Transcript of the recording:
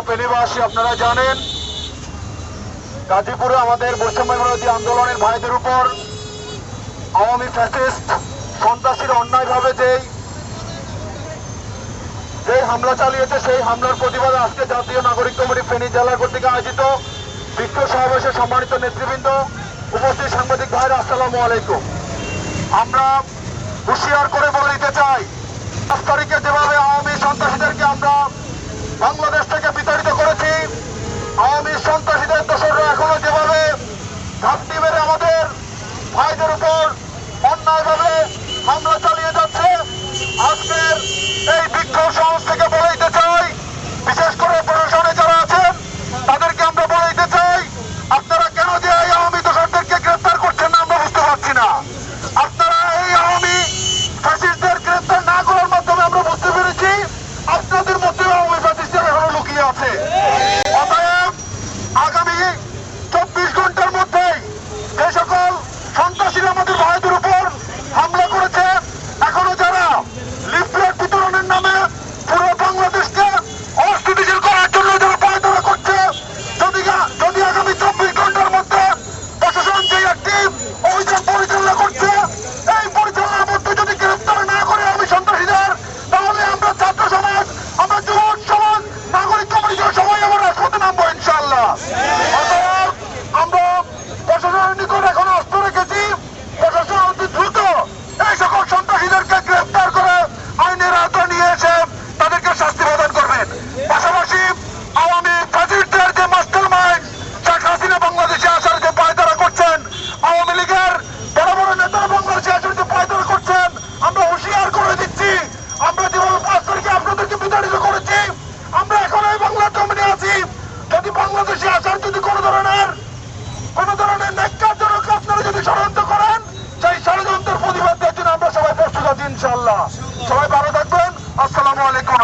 ফেনীবাসী আপনারা জানেন গাজীপুরে আমাদের বৈষম্য বিরোধী আন্দোলনের ভাইদের উপর আওয়ামী ফ্যাসিস্ট সন্ত্রাসীরা অন্যায়ভাবে যেই হামলা চালিয়েছে সেই হামলার প্রতিবাদে আজকে জাতীয় নাগরিক কমিটি ফেনী জেলা কর্তৃক আয়োজিত বিক্ষোভ সমাবেশে সম্মানিত নেতৃবৃন্দ, উপস্থিত সাংবাদিক ভাইরা, আসসালামু আলাইকুম। আমরা হুঁশিয়ার করে বলে দিতে চাই, 5 তারিখে যেভাবে আওয়ামী সন্ত্রাসীদেরকে আমরা বাংলাদেশ থেকে বিতাড়িত করেছি, আওয়ামী সন্ত্রাসীদের দোসররা এখনো যেভাবে ঘাপটি মেরে আমাদের ভাইদের উপর অন্যায়ভাবে হামলা চালিয়ে যাচ্ছে, আজকের এই বিক্ষোভ সমাবেশ থেকে বলে দিতে চাই, বিশেষ করে প্রশাসনে যারা আছেন তাদেরকে আমরা বলে দিতে চাই, আপনারা কেন যে এই আওয়ামী দোসরদেরকে গ্রেফতার করছেন না আমরা বুঝতে পারছি না। আপনারা এই আওয়ামী ফ্যাসিস্টদের গ্রেফতার না করার মাধ্যমে আমরা বুঝতে পেরেছি আপনাদের মধ্যে আওয়ামী ফ্যাসিস্টরা এখনো লুকিয়ে আছে। অতএব আগামী 24 ঘন্টার মধ্যেই যে সকল সন্ত্রাসীরা আমাদের ভাইদের উপর হামলা করেছে, এখনো যারা লিফলেট বিতরণের নামে পুরো বাংলাদেশকে অস্থিতিশীল করার জন্য যারা পায়তারা করছে, যদি আগামী 24 ঘন্টার মধ্যে প্রশাসন যে একটি অভিযান পরিচালনা করছে, এই পরিচালনার মধ্যে যদি গ্রেফতার না করে আমি সন্ত্রাসীদের, তাহলে আমরা ছাত্র সমাজ, আমরা যুবক সমাজ, নাগরিক কমিটির সবাই আমরা রাজপথে নামবো ইনশাআল্লাহ। অতএব আমরা প্রশাসনের নিকট এখন আস্থা রেখেছি, প্রশাসন অতি দ্রুত এই সকল সন্ত্রাসীদেরকে গ্রেফতার করে আইনের আওতায় নিয়ে এসে তাদেরকে শাস্তি প্রদান করবেন। পাশাপাশি আওয়ামী ফ্যাসিস্টদের যে মাস্টার মাইন্ড শেখ হাসিনা বাংলাদেশে আসার যে পায়তারা করছেন, আওয়ামী লীগের বড় বড় নেতারা বাংলাদেশে আসার যে পায়তারা করছেন, আমরা হুঁশিয়ার করে দিচ্ছি, আমরা যেভাবে 5 তারিখে আপনাদেরকে বিতাড়িত করেছি, আমরা এখন এই বাংলার জমিনে আছি। যদি বাংলাদেশে আসার যদি কোনো ধরনের ন্যাক্কারজনক আপনারা যদি ষড়যন্ত্র করেন, সেই ষড়যন্ত্রের প্রতিবাদ দেওয়ার জন্য আমরা সবাই প্রস্তুত আছি ইনশাআল্লাহ। সবাই ভালো থাকবেন। আসসালামু আলাইকুম।